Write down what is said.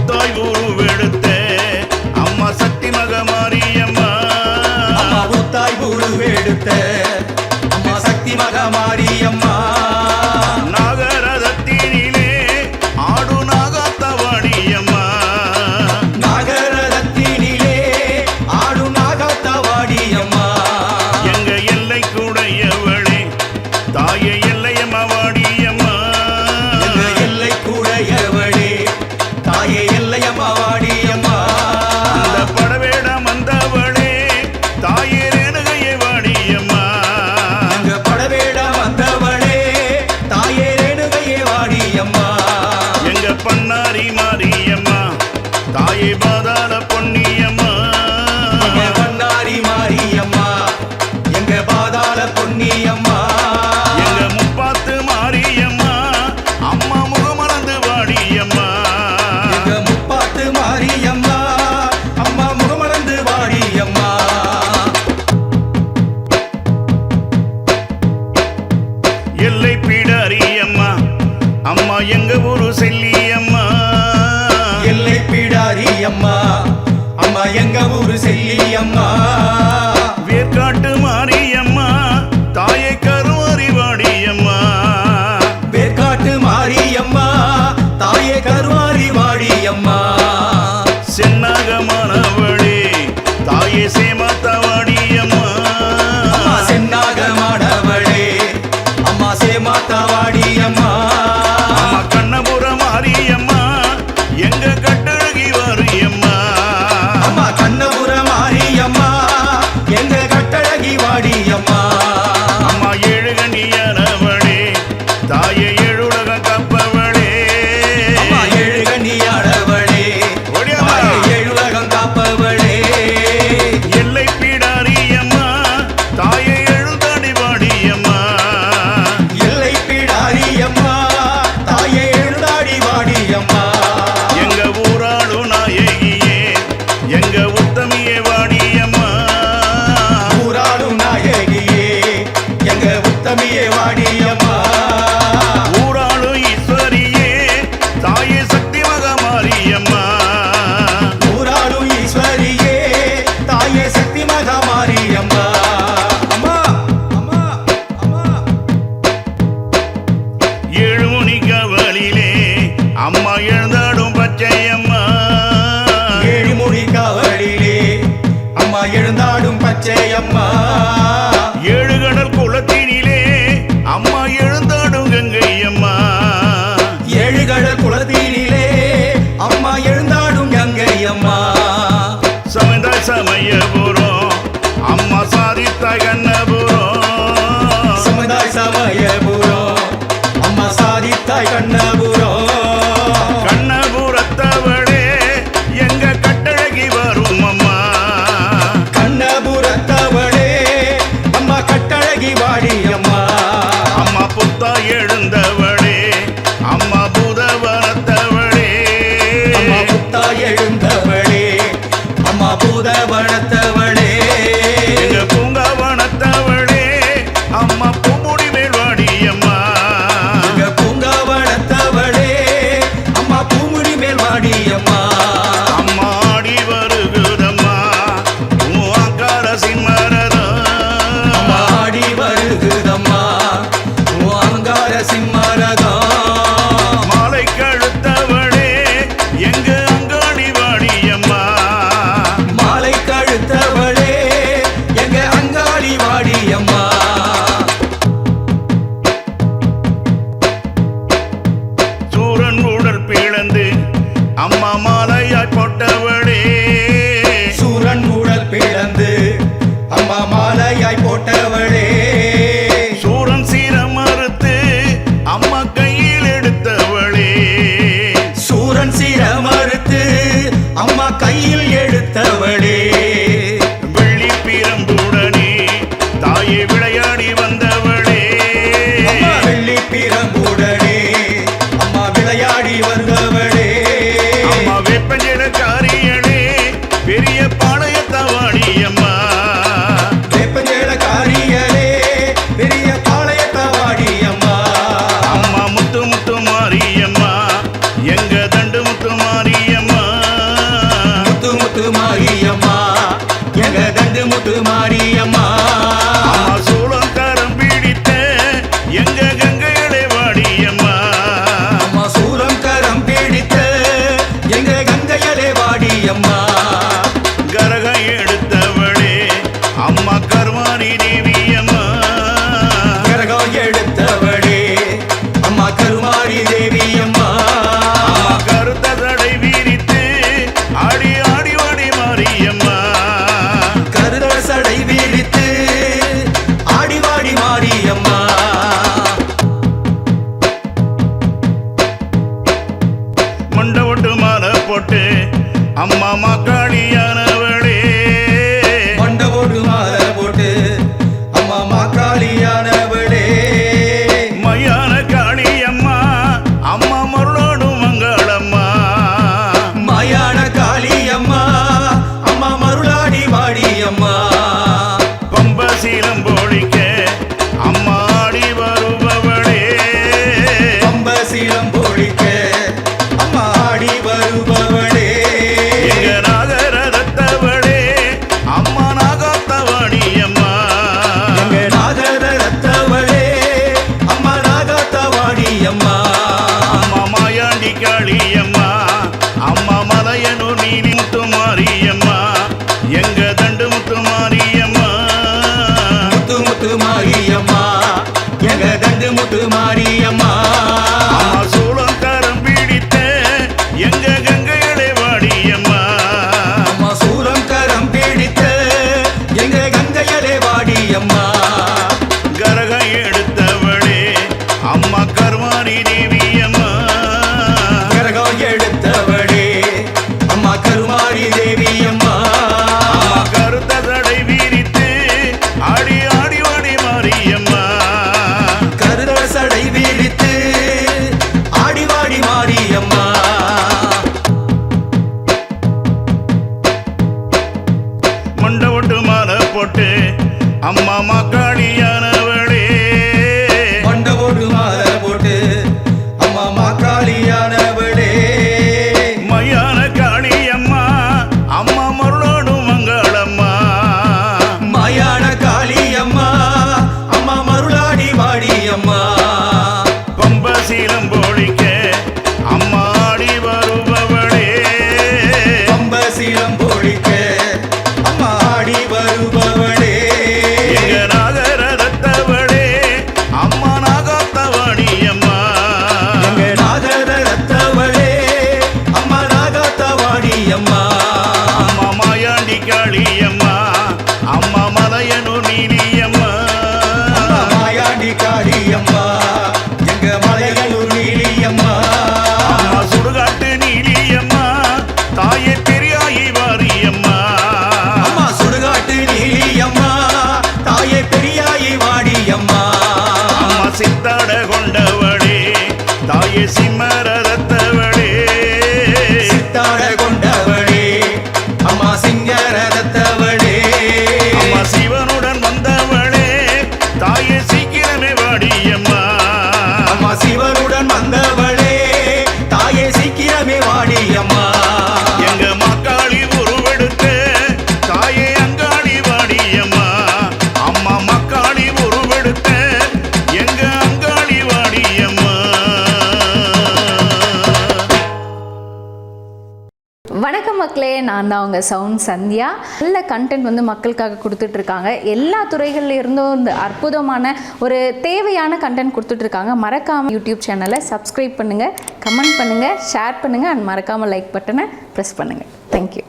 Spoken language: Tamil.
புத்தாய் உருவெடுத்த அம்மா சக்தி மகமாரியம்மா அம்மா புத்தாய் உருவெடுத்த அம்மா சக்தி மகமாரியம்மா நாகரதத்தினிலே ஆடு நாகாத்தவாடியம்மா நாகரதத்தினிலே ஆடு நாகாத்தவாடியம்மா எங்க எல்லை கூடையவளே தாயே எல்லையம்மா வாடியம்மா எங்க எல்லை கூடையவளே தாயே எல்லையம்மா வாடியம்மா அந்த படவேடம் வந்தவளே தாயே ரேணுகையை வாடியம்மா எங்க படவேடம் வந்தவளே தாயே ரேணுகையே வாடியம்மா எங்க பண்ணாரி மாரியம்மா தாயே பாதாள பொன்னியம்மா எங்க பண்ணாரி மாரியம்மா எங்க பாதாள பொன்னியம்மா எங்க முப்பாத்து மாரியம்மா அம்மா முகமலர்ந்து வாடியம்மா எங்க முப்பாத்து மாரியம்மா அம்மா முகமலர்ந்து வாடியம்மா எல்லை பீடாரியம்மா அம்மா எங்க ஊரு செல்லியம்மா எல்லை பீடாரியம்மா அம்மா எங்க ஊரு செல்லியம்மா வேர்க்காட்டு மாரியம்மா தாயை கருவாரி வாடியம்மா வேர்க்காட்டு மாரியம்மா தாயே கருவாரி வாடியம்மா சென்னாகமானவளே தாயே சேமாத்தா வாடியம்மா அம்மா சென்னாகமானவளே அம்மா சேமாத்தா வாடியம்மா அம்மா கண்ணபுர மாரியம்மா எங்க கட்டழகி வாரியம்மா அம்மா கண்ணபுர மாரியம்மா எங்க கட்டழகி வாடியம்மா அம்மா ஏழுகனியானவளே தாயே ஏழுலகம் காப்பவளே அம்மா ஏழுகனியானவளே ஓடியாம்மா. தாயே ஏழுலகம் காப்பவளே எல்லை பீடாரியம்மா தாயே எழுந்தாடி வாடியம்மா எல்லை பீடாரியம்மா தாயே எழுந்தாடி வாடியம்மா எங்க ஊராளு நாயகியே எங்க உத்தமியே வாடியம்மா ஊராளும் நாயகியே எங்க உத்தமியே வாடியம்மா ஊராளு ஈஸ்வரியே தாயே சக்தி மகமாரியம்மா ஊராளும் ஈஸ்வரியே தாயே சக்தி மகமாரியம்மா அம்மா அம்மா அம்மா ஏழு மணி கவலிலே அம்மா எழுந்தாடும் பச்சையம்மா ஏழுமொழி காவலிலே அம்மா எழுந்தாடும் பச்சையம்மா ஏழு கடல் குளத்தினிலே அம்மா எழுந்தாடும் கங்கையம்மா ஏழுகடல் குளத்தினிலே அம்மா எழுந்தாடும் கங்கையம்மா சமைந்தாய் சமயபுரம் அம்மா சாதித்தாய் கண்ணபுரம் சமுதாய் சமயபுரம் அம்மா சாதித்தாய் கண்ணபுரம் கண்ணபுரத்தவளே எங்க கட்டழகி வரும் அம்மா கண்ணபுரத்தவளே அம்மா கட்டழகி வாடியம்மா அம்மா புத்தா எழுந்தவளே அம்மா பூதவனத்தவளே அம்மா புத்தா எழுந்தவளே அம்மா பூதவனத்தவளே எங்க பூங்காவனத்தவளே அம்மா பூமுடி மேல் வாடியம்மா எங்க பூங்காவனத்தவளே அம்மா பூமுடி மேல் வாடியம்மா அம்மா ஆடி வருகுதம்மா உன் ஆங்கார சிம்மரதம் அம்மா ஆடி வருகுதம்மா உன் அங்கார சிம்மரதம் மாலை கழுத்தவளே எங்க அங்காடி வாடியம்மா மாலை கழுத்தவளே எங்க அங்காளி வாடியம்மா சூரன் உடல் பிளந்து அம்மா மாலையாய் போட்டவளே சூரன் உடல் பிளந்து அம்மா மாலையாய் போட்டவளே சூரன் சீரம் மறுத்து அம்மா கையில் எடுத்தவளே சூரன் சிரமறுத்து அம்மா கையில் எடுத்தவளே வெள்ளி பிரம்புடனே தாயே விளையாடி வந்தவளே அம்மா வெள்ளி பிரம்புடனே அம்மா விளையாடி வந்தவளே அம்மா வேப்பஞ்செடக்காரியளே பெரிய பாளையத்தவாடி அம்மா வேப்பஞ்சேலக்காரியலே பெரிய பாளையத்தவாடி அம்மா அம்மா முத்து முத்து மாரியம்மா எங்க தண்டு முத்து மாரியம்மா அம்மா கரகம் எடுத்தவளே அம்மா கருமாரி தேவி அம்மா கரகம் எடுத்தவளே அம்மா கருமாரி தேவி அம்மா அம்மா கருத்த சடை விரித்து ஆடி ஆடி வாடி மாரியம்மா கருத சடை விரித்து ஆடி வாடி மாரியம்மா மண்ட ஒட்டு மாலை போட்டு அம்மா மாக்காளியானவளே மண்டபோடு மாலை போட்டு அம்மா மாக்காளியானவளே மையான காளியம்மா அம்மா மருளோடு மங்களம்மா மாயான காளியம்மா அம்மா மருளாடி வாடியம்மா பம்ப சீலம் போடிக்க அம்மா ஆடி வருபவளே பம்ப சீலம் போடிக்க அம்மா ஆடி வருபவளே எங்க நாகரத்தவளே அம்மா நாகாத்தவாணியம்மா எங்க நாகர ரத்தவளே அம்மா நாகாத்தவாடியம்மா அம்மா மாயாண்டி காளியம்மா அம்மா மலையனூர் நீலி முத்து மாரியம்மா எங்க தண்டு முத்து மாரியம்மா முத்து முத்து மாரியம்மா எங்க தண்டு முத்து மாரியம்மா அம்மா சூளம் கரம் பிடித்த எங்க கங்கையிலே வாடியம்மா அம்மா சூரம் கரம் பிடித்த எங்க கங்கையலே வாடியம்மா கரகம் எடுத்தவளே அம்மா கருமாரி தேவி அம்மா கரகம் எடுத்தவளே அம்மா கருமாரி தேவி அம்மா அம்மா கருத்த சடை விரித்து ஆடி ஆடி வாடி மாரியம்மா கருத சடை விரித்து ஆடி வாடி மாரியம்மா மண்ட ஒட்டு மாலை போட்டு அம்மா மாக்காளியானவளே மண்டபோடு மாலை போட்டு அம்மா மாக்காளியானவளே மையான காளியம்மா அம்மா மருளோடு மங்களம்மா மாயான காளியம்மா அம்மா மருளாடி வாடியம்மா பம்ப சீலம் போடிக்க அம்மா ஆடி வருபவளே பம்ப சீலம் போடிக்க அம்மா ஆடி வருபவளே எங்க நாகரத்தவளே அம்மா நாகாத்தவாணியம்மா எங்க நாகர ரத்தவளே அம்மா நாகாத்தவாடியம்மா அம்மா மாயாண்டி காளியம்மா அம்மா மலையனூர் நீலியம்மா அம்மா மாயாண்டி காளியம்மா எங்க மலையலூர் நீலியம்மா அம்மா சுடுகாட்டு நீலியம்மா தாயே பெரியாயி வாரியம்மா அம்மா சுடுகாட்டு நீலியம்மா தாயே பெரியாயி வாடியம்மா அம்மா சித்தாட கொண்டவளே தாயே சிம்மரத்தவளே சித்தாட கொண்டவளே அம்மா சிங்கர ரத்தவளே அம்மா சிவனுடன் வந்தவளே தாயே சீக்கிரமே வாடியம்மா அம்மா சிவனுடன் வந்தவளே தாயே சீக்கிரமே வாடியம்மா எங்க மக்காளி உருவெடுத்த தாயே அங்காளி வாடியம்மா அம்மா மக்காளி உருவெடுத்த எங்க அங்காளி வாடியம்மா வணக்கம் மக்களே, நான் தான் உங்கள் சவுண்ட் சந்தியா. நல்ல கண்டென்ட் வந்து மக்களுக்காக கொடுத்துட்ருக்காங்க. எல்லா துறைகள்ல இருந்தும் இந்த அற்புதமான ஒரு தேவையான கண்டென்ட் கொடுத்துட்ருக்காங்க. மறக்காமல் யூடியூப் சேனலை சப்ஸ்கிரைப் பண்ணுங்கள், கமெண்ட் பண்ணுங்கள், ஷேர் பண்ணுங்கள் அண்ட் மறக்காமல் லைக் பட்டனை ப்ரெஸ் பண்ணுங்கள். தேங்க்யூ.